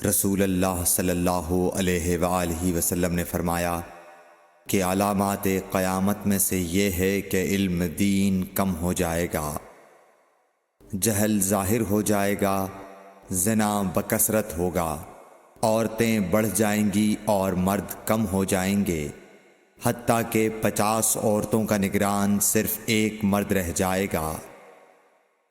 رسول اللہ صلی اللہ علیہ وآلہ وسلم نے فرمایا کہ علامات قیامت میں سے یہ ہے کہ علم دین کم ہو جائے گا، جہل ظاہر ہو جائے گا، زنا بکثرت ہوگا، عورتیں بڑھ جائیں گی اور مرد کم ہو جائیں گے، حتیٰ کہ 50 عورتوں کا نگران صرف ایک مرد رہ جائے گا۔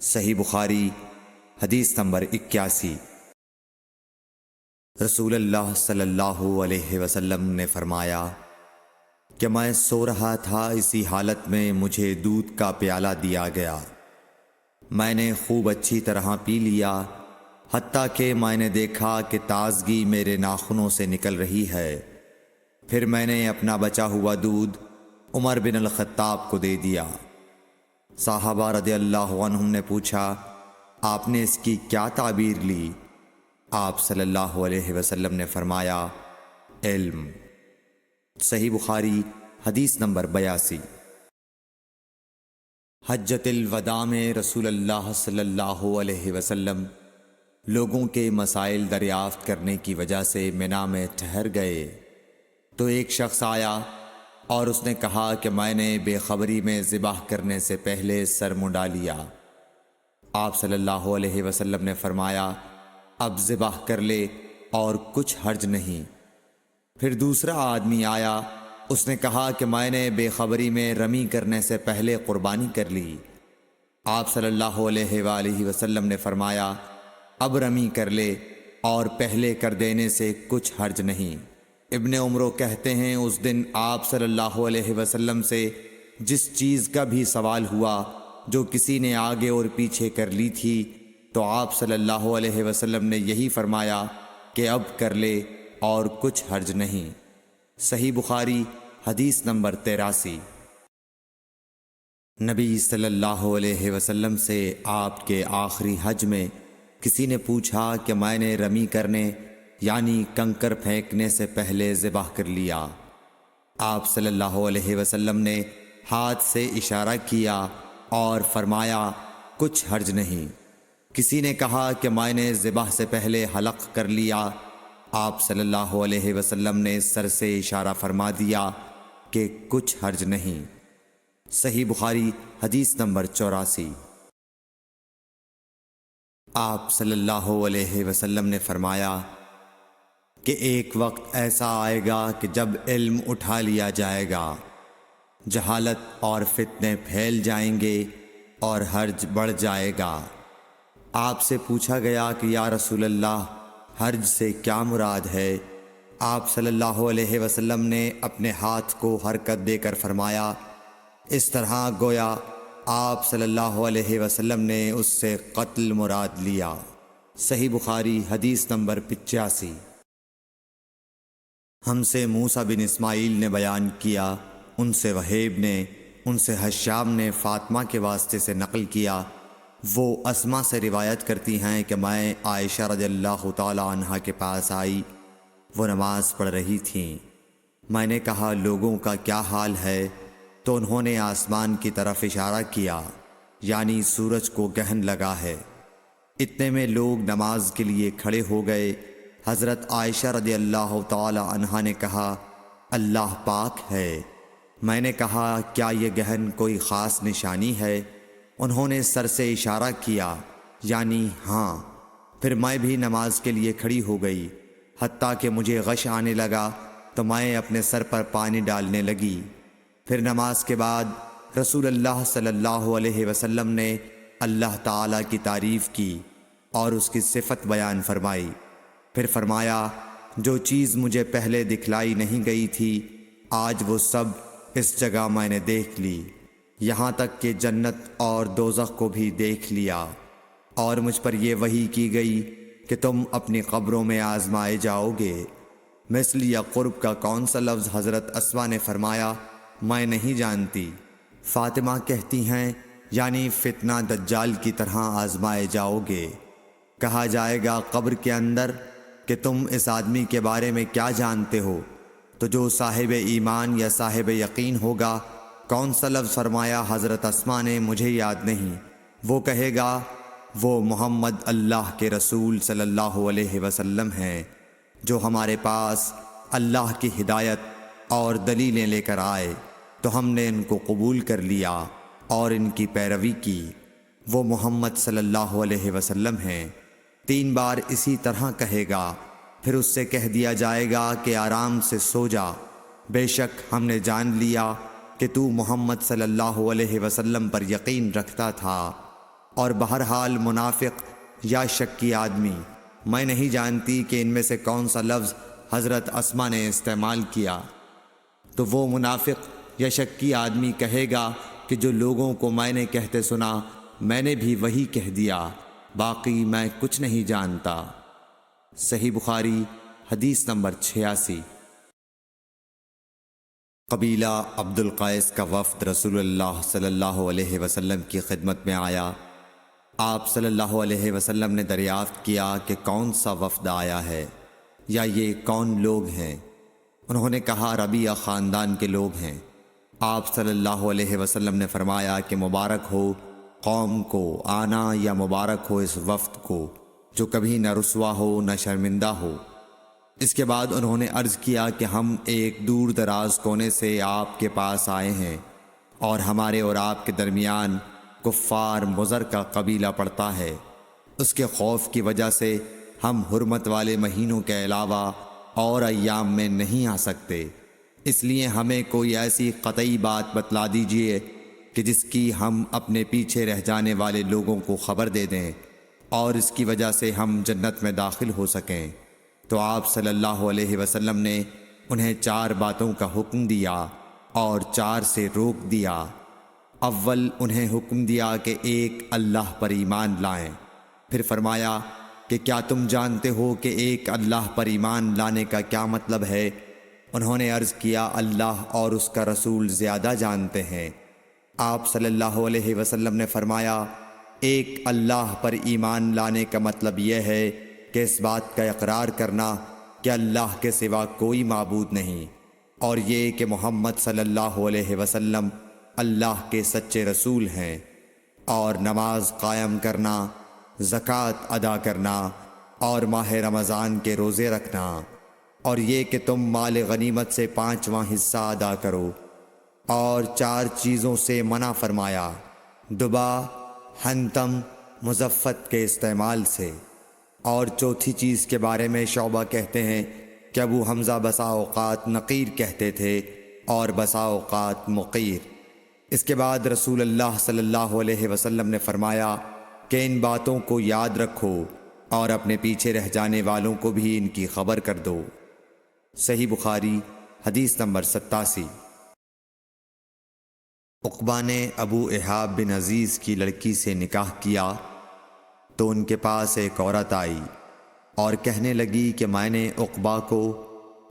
صحیح بخاری حدیث نمبر 81۔ رسول اللہ صلی اللہ علیہ وسلم نے فرمایا کہ میں سو رہا تھا، اسی حالت میں مجھے دودھ کا پیالہ دیا گیا، میں نے خوب اچھی طرح پی لیا، حتیٰ کہ میں نے دیکھا کہ تازگی میرے ناخنوں سے نکل رہی ہے۔ پھر میں نے اپنا بچا ہوا دودھ عمر بن الخطاب کو دے دیا۔ صحابہ رضی اللہ عنہم نے پوچھا، آپ نے اس کی کیا تعبیر لی؟ آپ صلی اللہ علیہ وسلم نے فرمایا، علم۔ صحیح بخاری حدیث نمبر 82۔ حجۃ الوداع میں رسول اللہ صلی اللہ علیہ وسلم لوگوں کے مسائل دریافت کرنے کی وجہ سے منا میں ٹھہر گئے تو ایک شخص آیا اور اس نے کہا کہ میں نے بے خبری میں ذبح کرنے سے پہلے سر منڈا لیا۔ آپ صلی اللہ علیہ وسلم نے فرمایا، اب ذبح کر لے اور کچھ حرج نہیں۔ پھر دوسرا آدمی آیا، اس نے کہا کہ میں نے بے خبری میں رمی کرنے سے پہلے قربانی کر لی۔ آپ صلی اللہ علیہ وآلہ وسلم نے فرمایا، اب رمی کر لے اور پہلے کر دینے سے کچھ حرج نہیں۔ ابن عمرو کہتے ہیں، اس دن آپ صلی اللہ علیہ وسلم سے جس چیز کا بھی سوال ہوا جو کسی نے آگے اور پیچھے کر لی تھی، تو آپ صلی اللہ علیہ وسلم نے یہی فرمایا کہ اب کر لے اور کچھ حرج نہیں۔ صحیح بخاری حدیث نمبر 83۔ نبی صلی اللہ علیہ وسلم سے آپ کے آخری حج میں کسی نے پوچھا کہ میں نے رمی کرنے یعنی کنکر پھینکنے سے پہلے ذبح کر لیا۔ آپ صلی اللہ علیہ وسلم نے ہاتھ سے اشارہ کیا اور فرمایا، کچھ حرج نہیں۔ کسی نے کہا کہ میں نے ذبح سے پہلے حلق کر لیا۔ آپ صلی اللہ علیہ وسلم نے سر سے اشارہ فرما دیا کہ کچھ حرج نہیں۔ صحیح بخاری حدیث نمبر 84۔ آپ صلی اللہ علیہ وسلم نے فرمایا کہ ایک وقت ایسا آئے گا کہ جب علم اٹھا لیا جائے گا، جہالت اور فتنے پھیل جائیں گے اور حرج بڑھ جائے گا۔ آپ سے پوچھا گیا کہ یا رسول اللہ، حرج سے کیا مراد ہے؟ آپ صلی اللہ علیہ وسلم نے اپنے ہاتھ کو حرکت دے کر فرمایا، اس طرح گویا آپ صلی اللہ علیہ وسلم نے اس سے قتل مراد لیا۔ صحیح بخاری حدیث نمبر 85۔ ہم سے موسیٰ بن اسماعیل نے بیان کیا، ان سے وہیب نے، ان سے حشام نے فاطمہ کے واسطے سے نقل کیا، وہ اسما سے روایت کرتی ہیں کہ میں عائشہ رضی اللہ تعالی عنہا کے پاس آئی، وہ نماز پڑھ رہی تھیں۔ میں نے کہا، لوگوں کا کیا حال ہے؟ تو انہوں نے آسمان کی طرف اشارہ کیا، یعنی سورج کو گہن لگا ہے۔ اتنے میں لوگ نماز کے لیے کھڑے ہو گئے۔ حضرت عائشہ رضی اللہ تعالی عنہا نے کہا، اللہ پاک ہے۔ میں نے کہا، کیا یہ گہن کوئی خاص نشانی ہے؟ انہوں نے سر سے اشارہ کیا، یعنی ہاں۔ پھر میں بھی نماز کے لیے کھڑی ہو گئی، حتیٰ کہ مجھے غش آنے لگا تو میں اپنے سر پر پانی ڈالنے لگی۔ پھر نماز کے بعد رسول اللہ صلی اللہ علیہ وسلم نے اللہ تعالیٰ کی تعریف کی اور اس کی صفت بیان فرمائی۔ پھر فرمایا، جو چیز مجھے پہلے دکھلائی نہیں گئی تھی، آج وہ سب اس جگہ میں نے دیکھ لی، یہاں تک کہ جنت اور دوزخ کو بھی دیکھ لیا، اور مجھ پر یہ وحی کی گئی کہ تم اپنی قبروں میں آزمائے جاؤ گے۔ مثل یا قرب کا کون سا لفظ؟ حضرت اسما نے فرمایا، میں نہیں جانتی۔ فاطمہ کہتی ہیں، یعنی فتنہ دجال کی طرح آزمائے جاؤ گے۔ کہا جائے گا قبر کے اندر کہ تم اس آدمی کے بارے میں کیا جانتے ہو؟ تو جو صاحب ایمان یا صاحب یقین ہوگا۔ کون سا لفظ فرمایا؟ حضرت اسما نے، مجھے یاد نہیں۔ وہ کہے گا، وہ محمد اللہ کے رسول صلی اللہ علیہ وسلم ہیں جو ہمارے پاس اللہ کی ہدایت اور دلیلیں لے کر آئے تو ہم نے ان کو قبول کر لیا اور ان کی پیروی کی۔ وہ محمد صلی اللہ علیہ وسلم ہیں۔ 3 بار اسی طرح کہے گا، پھر اس سے کہہ دیا جائے گا کہ آرام سے سو جا، بے شک ہم نے جان لیا کہ تو محمد صلی اللہ علیہ وسلم پر یقین رکھتا تھا۔ اور بہرحال منافق یا شکی آدمی، میں نہیں جانتی کہ ان میں سے کون سا لفظ حضرت اسما نے استعمال کیا، تو وہ منافق یا شکی آدمی کہے گا کہ جو لوگوں کو میں نے کہتے سنا میں نے بھی وہی کہہ دیا، باقی میں کچھ نہیں جانتا۔ صحیح بخاری حدیث نمبر 86۔ قبیلہ عبد القیس کا وفد رسول اللہ صلی اللہ علیہ وسلم کی خدمت میں آیا۔ آپ صلی اللہ علیہ وسلم نے دریافت کیا کہ کون سا وفد آیا ہے یا یہ کون لوگ ہیں؟ انہوں نے کہا ربیعہ خاندان کے لوگ ہیں۔ آپ صلی اللہ علیہ وسلم نے فرمایا کہ مبارک ہو قوم کو آنا یا مبارک ہو اس وفد کو جو کبھی نہ رسوا ہو نہ شرمندہ ہو۔ اس کے بعد انہوں نے عرض کیا کہ ہم ایک دور دراز کونے سے آپ کے پاس آئے ہیں اور ہمارے اور آپ کے درمیان کفار مضر کا قبیلہ پڑتا ہے۔ اس کے خوف کی وجہ سے ہم حرمت والے مہینوں کے علاوہ اور ایام میں نہیں آ سکتے، اس لیے ہمیں کوئی ایسی قطعی بات بتلا دیجئے کہ جس کی ہم اپنے پیچھے رہ جانے والے لوگوں کو خبر دے دیں اور اس کی وجہ سے ہم جنت میں داخل ہو سکیں۔ تو آپ صلی اللہ علیہ وسلم نے انہیں 4 باتوں کا حکم دیا اور 4 سے روک دیا۔ اول انہیں حکم دیا کہ ایک اللہ پر ایمان لائیں، پھر فرمایا کہ کیا تم جانتے ہو کہ ایک اللہ پر ایمان لانے کا کیا مطلب ہے؟ انہوں نے عرض کیا اللہ اور اس کا رسول زیادہ جانتے ہیں۔ آپ صلی اللہ علیہ وسلم نے فرمایا ایک اللہ پر ایمان لانے کا مطلب یہ ہے کہ اس بات کا اقرار کرنا کہ اللہ کے سوا کوئی معبود نہیں، اور یہ کہ محمد صلی اللہ علیہ وسلم اللہ کے سچے رسول ہیں، اور نماز قائم کرنا، زکوٰۃ ادا کرنا اور ماہ رمضان کے روزے رکھنا، اور یہ کہ تم مال غنیمت سے 5واں حصہ ادا کرو، اور 4 چیزوں سے منع فرمایا، دبا، حنتم، مزفت کے استعمال سے، اور چوتھی چیز کے بارے میں شعبہ کہتے ہیں کہ ابو حمزہ بسا اوقات نقیر کہتے تھے اور بسا اوقات مقیر۔ اس کے بعد رسول اللہ صلی اللہ علیہ وسلم نے فرمایا کہ ان باتوں کو یاد رکھو اور اپنے پیچھے رہ جانے والوں کو بھی ان کی خبر کر دو۔ صحیح بخاری حدیث نمبر 87۔ عقبہ نے ابو احاب بن عزیز کی لڑکی سے نکاح کیا تو ان کے پاس ایک عورت آئی اور کہنے لگی کہ میں نے عقبہ کو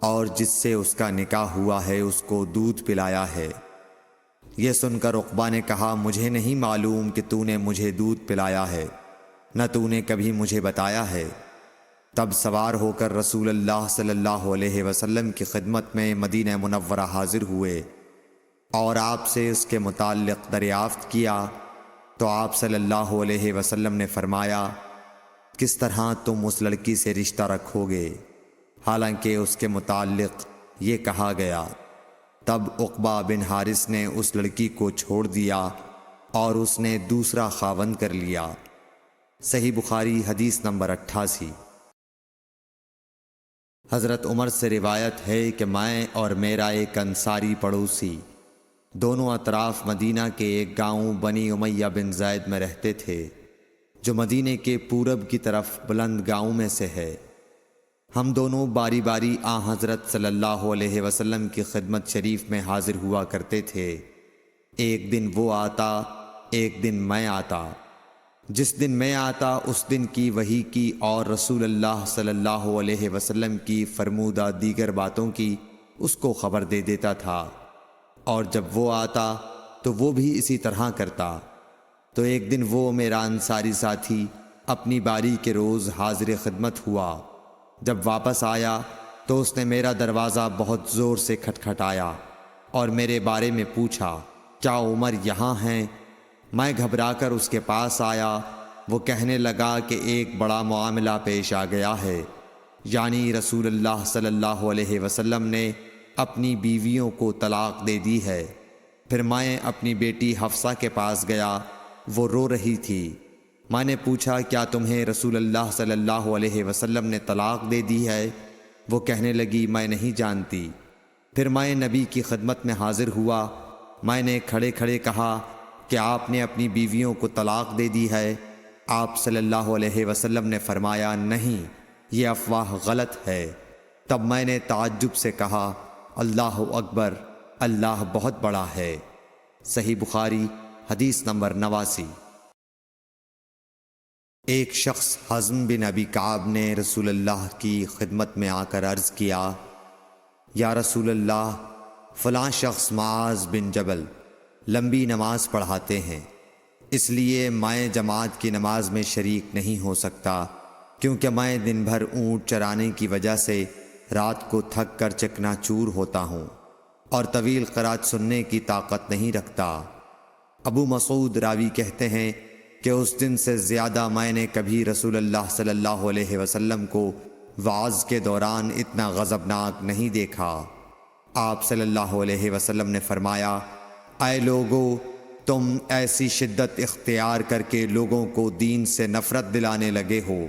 اور جس سے اس کا نکاح ہوا ہے اس کو دودھ پلایا ہے۔ یہ سن کر عقبہ نے کہا مجھے نہیں معلوم کہ تو نے مجھے دودھ پلایا ہے، نہ تو نے کبھی مجھے بتایا ہے۔ تب سوار ہو کر رسول اللہ صلی اللہ علیہ وسلم کی خدمت میں مدینہ منورہ حاضر ہوئے اور آپ سے اس کے متعلق دریافت کیا تو آپ صلی اللہ علیہ وسلم نے فرمایا کس طرح تم اس لڑکی سے رشتہ رکھو گے، حالانکہ اس کے متعلق یہ کہا گیا۔ تب عقبہ بن حارث نے اس لڑکی کو چھوڑ دیا اور اس نے دوسرا خاوند کر لیا۔ صحیح بخاری حدیث نمبر 88۔ حضرت عمر سے روایت ہے کہ میں اور میرا ایک انصاری پڑوسی دونوں اطراف مدینہ کے ایک گاؤں بنی امیہ بن زید میں رہتے تھے جو مدینے کے پورب کی طرف بلند گاؤں میں سے ہے۔ ہم دونوں باری باری حضرت صلی اللہ علیہ وسلم کی خدمت شریف میں حاضر ہوا کرتے تھے۔ ایک دن وہ آتا، ایک دن میں آتا۔ جس دن میں آتا اس دن کی وحی کی اور رسول اللہ صلی اللہ علیہ وسلم کی فرمودہ دیگر باتوں کی اس کو خبر دے دیتا تھا، اور جب وہ آتا تو وہ بھی اسی طرح کرتا۔ تو ایک دن وہ میرا انصاری ساتھی اپنی باری کے روز حاضر خدمت ہوا۔ جب واپس آیا تو اس نے میرا دروازہ بہت زور سے کھٹکھٹایا اور میرے بارے میں پوچھا کیا عمر یہاں ہیں؟ میں گھبرا کر اس کے پاس آیا وہ کہنے لگا کہ ایک بڑا معاملہ پیش آ گیا ہے، یعنی رسول اللہ صلی اللہ علیہ وسلم نے اپنی بیویوں کو طلاق دے دی ہے۔ پھر میں اپنی بیٹی حفصہ کے پاس گیا، وہ رو رہی تھی۔ میں نے پوچھا کیا تمہیں رسول اللہ صلی اللہ علیہ وسلم نے طلاق دے دی ہے؟ وہ کہنے لگی میں نہیں جانتی۔ پھر میں نبی کی خدمت میں حاضر ہوا۔ میں نے کھڑے کھڑے کہا کہ آپ نے اپنی بیویوں کو طلاق دے دی ہے؟ آپ صلی اللہ علیہ وسلم نے فرمایا نہیں، یہ افواہ غلط ہے۔ تب میں نے تعجب سے کہا اللہ اکبر، اللہ بہت بڑا ہے۔ صحیح بخاری حدیث نمبر 89۔ ایک شخص حزم بن ابی کعب نے رسول اللہ کی خدمت میں آ کر عرض کیا یا رسول اللہ، فلاں شخص معاذ بن جبل لمبی نماز پڑھاتے ہیں، اس لیے میں جماعت کی نماز میں شریک نہیں ہو سکتا، کیونکہ میں دن بھر اونٹ چرانے کی وجہ سے رات کو تھک کر چکنا چور ہوتا ہوں اور طویل قرات سننے کی طاقت نہیں رکھتا۔ ابو مسعود راوی کہتے ہیں کہ اس دن سے زیادہ میں نے کبھی رسول اللہ صلی اللہ علیہ وسلم کو وعظ کے دوران اتنا غضبناک نہیں دیکھا۔ آپ صلی اللہ علیہ وسلم نے فرمایا اے لوگو، تم ایسی شدت اختیار کر کے لوگوں کو دین سے نفرت دلانے لگے ہو۔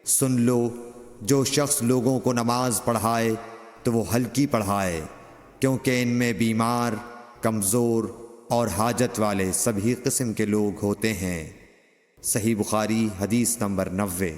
سن لو، جو شخص لوگوں کو نماز پڑھائے تو وہ ہلکی پڑھائے، کیونکہ ان میں بیمار، کمزور اور حاجت والے سبھی قسم کے لوگ ہوتے ہیں۔ صحیح بخاری حدیث نمبر 90۔